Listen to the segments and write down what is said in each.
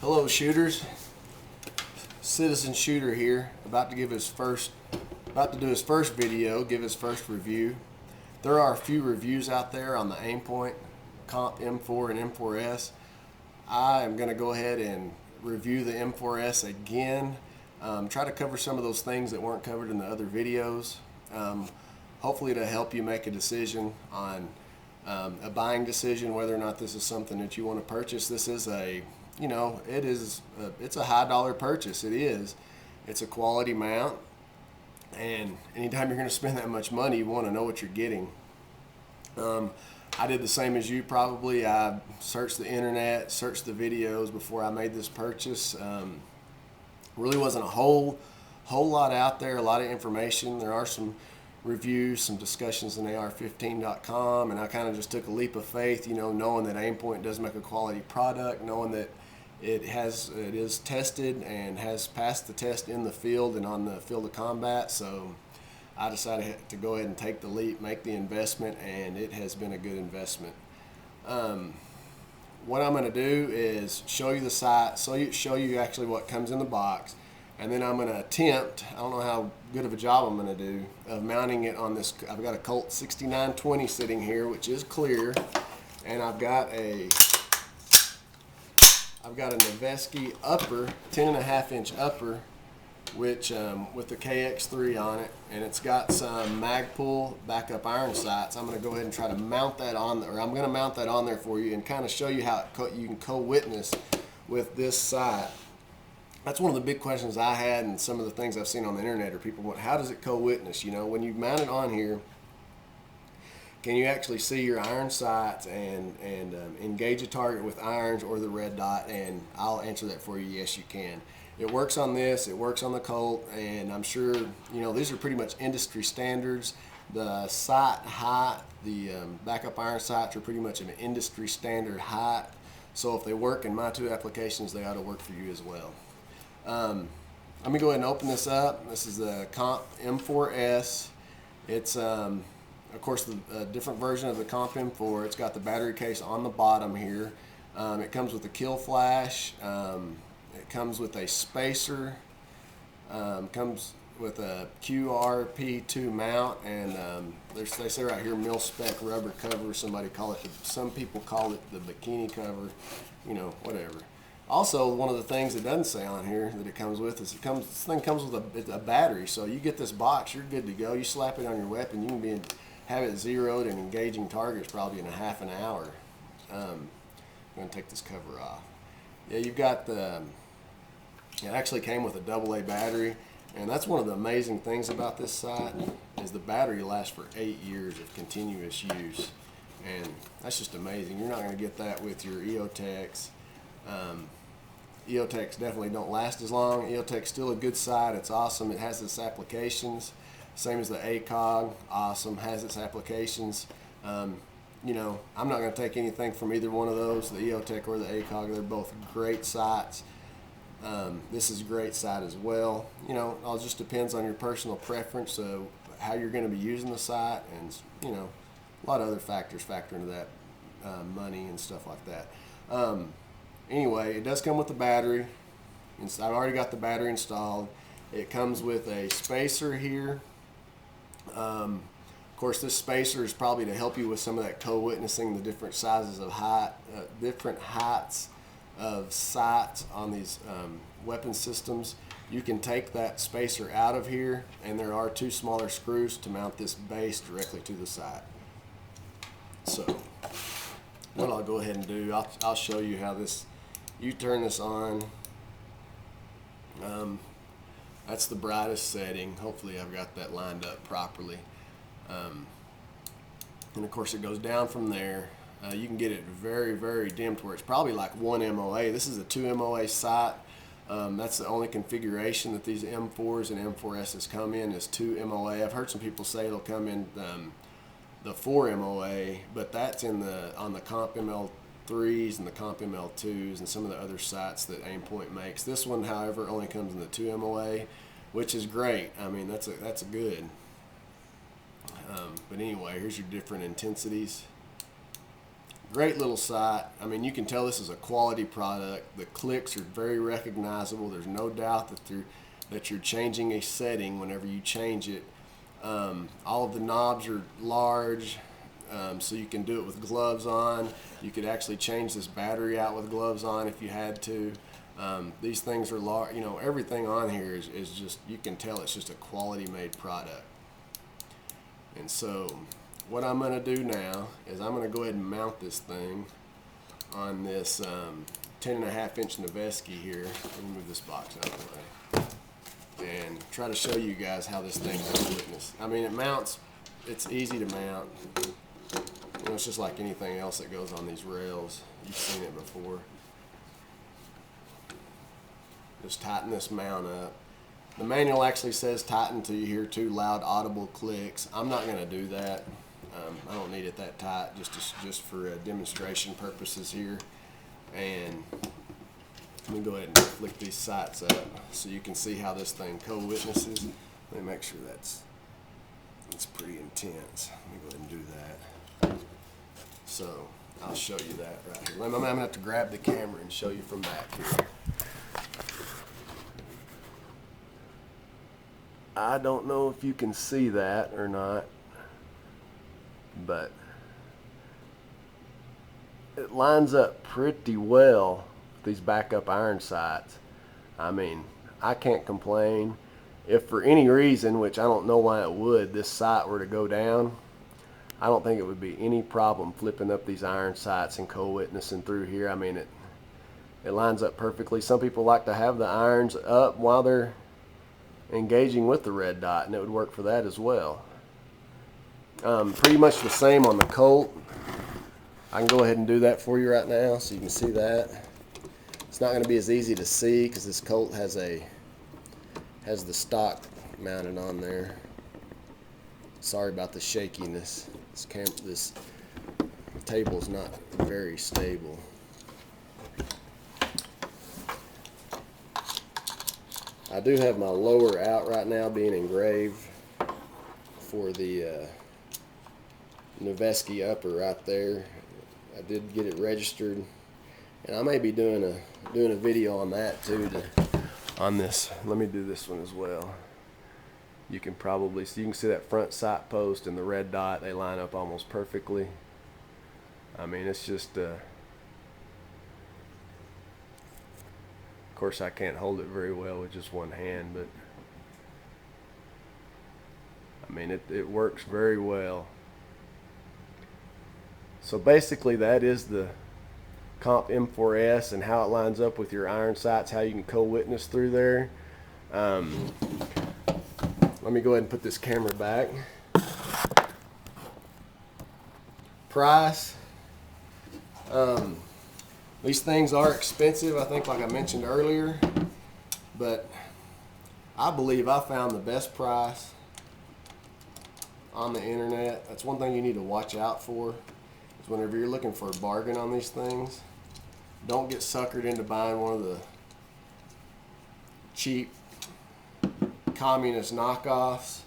Hello shooters, CitizenShooter here, about to do his first video, give his first review. There are a few reviews out there on the Aimpoint M4 and M4s. I am going to go ahead and review the M4s again, try to cover some of those things that weren't covered in the other videos, hopefully to help you make a decision on a buying decision, whether or not this is something that you want to purchase. This is it's a high dollar purchase. It is. It's a quality mount, and anytime you're going to spend that much money, you want to know what you're getting. I did the same as you probably. I searched the internet, searched the videos before I made this purchase. Really wasn't a whole lot out there, a lot of information. There are some reviews, some discussions in AR15.com, and I kind of just took a leap of faith, knowing that Aimpoint does make a quality product, knowing that it is tested and has passed the test in the field and on the field of combat. So I decided to go ahead and take the leap, make the investment, and it has been a good investment. What I'm going to do is show you the site, show you actually what comes in the box, and then I'm going to attempt, I don't know how good of a job I'm going to do, of mounting it on this. I've got a Colt 6920 sitting here, which is clear, and I've got a Noveske upper, 10.5-inch upper, which with the KX3 on it, and it's got some Magpul backup iron sights. I'm going to go ahead and try to mount that on there, or I'm going to mount that on there for you and kind of show you how you can co-witness with this sight. That's one of the big questions I had, and some of the things I've seen on the internet are people want, how does it co-witness? When you mount it on here, can you actually see your iron sights and engage a target with irons or the red dot? And I'll answer that for you. Yes, you can. It works on this, it works on the Colt, and I'm sure these are pretty much industry standards. The sight height, the backup iron sights are pretty much an industry standard height. So if they work in my two applications, they ought to work for you as well. Let me go ahead and open this up. This is the Comp M4s. It's of course a different version of the Comp M4. It's got the battery case on the bottom here. It comes with a kill flash. It comes with a spacer. Comes with a QRP2 mount, and they say right here mil-spec rubber cover. Some people call it the bikini cover. Whatever. Also, one of the things it doesn't say on here that it comes with is this thing comes with a battery. So you get this box, you're good to go. You slap it on your weapon, you can have it zeroed and engaging targets probably in a half an hour. I'm going to take this cover off. Yeah, you've got it actually came with a AA battery, and that's one of the amazing things about this sight is the battery lasts for 8 years of continuous use, and that's just amazing. You're not going to get that with your EOTechs. EOTechs definitely don't last as long. EOTech's still a good sight. It's awesome. It has its applications. Same as the ACOG, awesome, has its applications. I'm not going to take anything from either one of those, the EOTech or the ACOG. They're both great sights. This is a great sight as well. It all just depends on your personal preference, so how you're going to be using the sight, and a lot of other factors factor into that, money and stuff like that. Anyway, it does come with the battery. I've already got the battery installed. It comes with a spacer here. Of course, this spacer is probably to help you with some of that co-witnessing, the different sizes of different heights of sights on these weapon systems. You can take that spacer out of here, and there are two smaller screws to mount this base directly to the sight. So what I'll go ahead and do, I'll show you how you turn this on. That's the brightest setting. Hopefully I've got that lined up properly. And of course it goes down from there. You can get it very, very dim to where it's probably like 1 MOA. This is a 2 MOA sight. That's the only configuration that these M4s and M4s come in, is 2 MOA. I've heard some people say it'll come in the 4 MOA, but that's on the Comp ML3s and the Comp ML2s and some of the other sights that Aimpoint makes. This one, however, only comes in the 2 MOA, which is great. I mean, that's a good. But anyway, here's your different intensities. Great little sight. I mean, you can tell this is a quality product. The clicks are very recognizable. There's no doubt that you're changing a setting whenever you change it. All of the knobs are large, so you can do it with gloves on. You could actually change this battery out with gloves on if you had to. These things are large. You know, everything on here is just, you can tell it's just a quality made product. And so what I'm going to do now is I'm going to go ahead and mount this thing on this 10.5 inch Noveski here. Let me move this box out of the way and try to show you guys how this thing does witness. I mean, it mounts, it's easy to mount. You know, it's just like anything else that goes on these rails. You've seen it before. Just tighten this mount up. The manual actually says tighten till you hear 2 loud audible clicks. I'm not going to do that. I don't need it that tight, just for demonstration purposes here. And let me go ahead and flick these sights up so you can see how this thing co-witnesses. Let me make sure it's pretty intense. Let me go ahead and do that. So I'll show you that right here. I'm going to have to grab the camera and show you from back here. I don't know if you can see that or not, but it lines up pretty well with these backup iron sights. I mean, I can't complain. If for any reason, which I don't know why it would, this sight were to go down, I don't think it would be any problem flipping up these iron sights and co-witnessing through here. I mean, it lines up perfectly. Some people like to have the irons up while they're engaging with the red dot, and it would work for that as well. Pretty much the same on the Colt. I can go ahead and do that for you right now so you can see that. It's not going to be as easy to see because this Colt has the stock mounted on there. Sorry about the shakiness. This table's not very stable. I do have my lower out right now being engraved for the Noveski upper right there. I did get it registered, and I may be doing a video on that too. On this, let me do this one as well. You can probably see, you can see that front sight post and the red dot. They line up almost perfectly. I mean, it's just. Of course, I can't hold it very well with just one hand, but I mean, it works very well. So basically, that is the Comp M4s and how it lines up with your iron sights, how you can co-witness through there. Let me go ahead and put this camera back. Price. These things are expensive, I think, like I mentioned earlier, but I believe I found the best price on the internet. That's one thing you need to watch out for, is whenever you're looking for a bargain on these things, don't get suckered into buying one of the cheap communist knockoffs.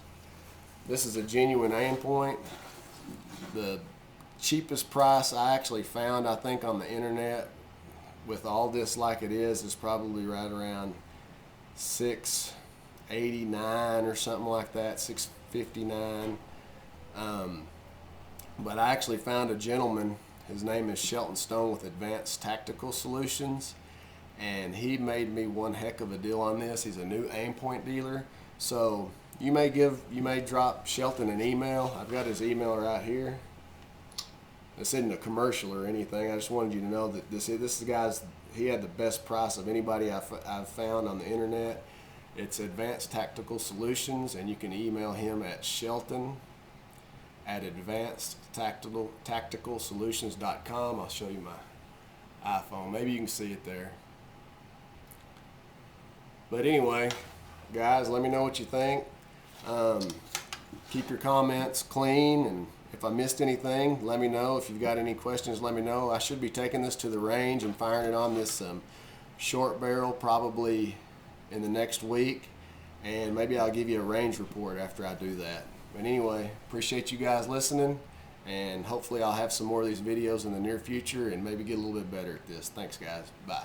This is a genuine Aimpoint. The cheapest price I actually found, I think, on the internet with all this like it is probably right around $689 or something like that, $659. But I actually found a gentleman, his name is Shelton Stone with Advanced Tactical Solutions, and he made me one heck of a deal on this. He's a new Aimpoint dealer, so you may drop Shelton an email. I've got his email right here. This isn't a commercial or anything. I just wanted you to know that this guy's, he had the best price of anybody I've found on the internet. It's Advanced Tactical Solutions, and you can email him at shelton@advancedtacticalsolutions.com. I'll show you my iPhone. Maybe you can see it there. But anyway, guys, let me know what you think. Keep your comments clean, and if I missed anything, let me know. If you've got any questions, let me know. I should be taking this to the range and firing it on this short barrel probably in the next week, and maybe I'll give you a range report after I do that. But anyway, appreciate you guys listening, And hopefully I'll have some more of these videos in the near future and maybe get a little bit better at this. Thanks, guys. Bye.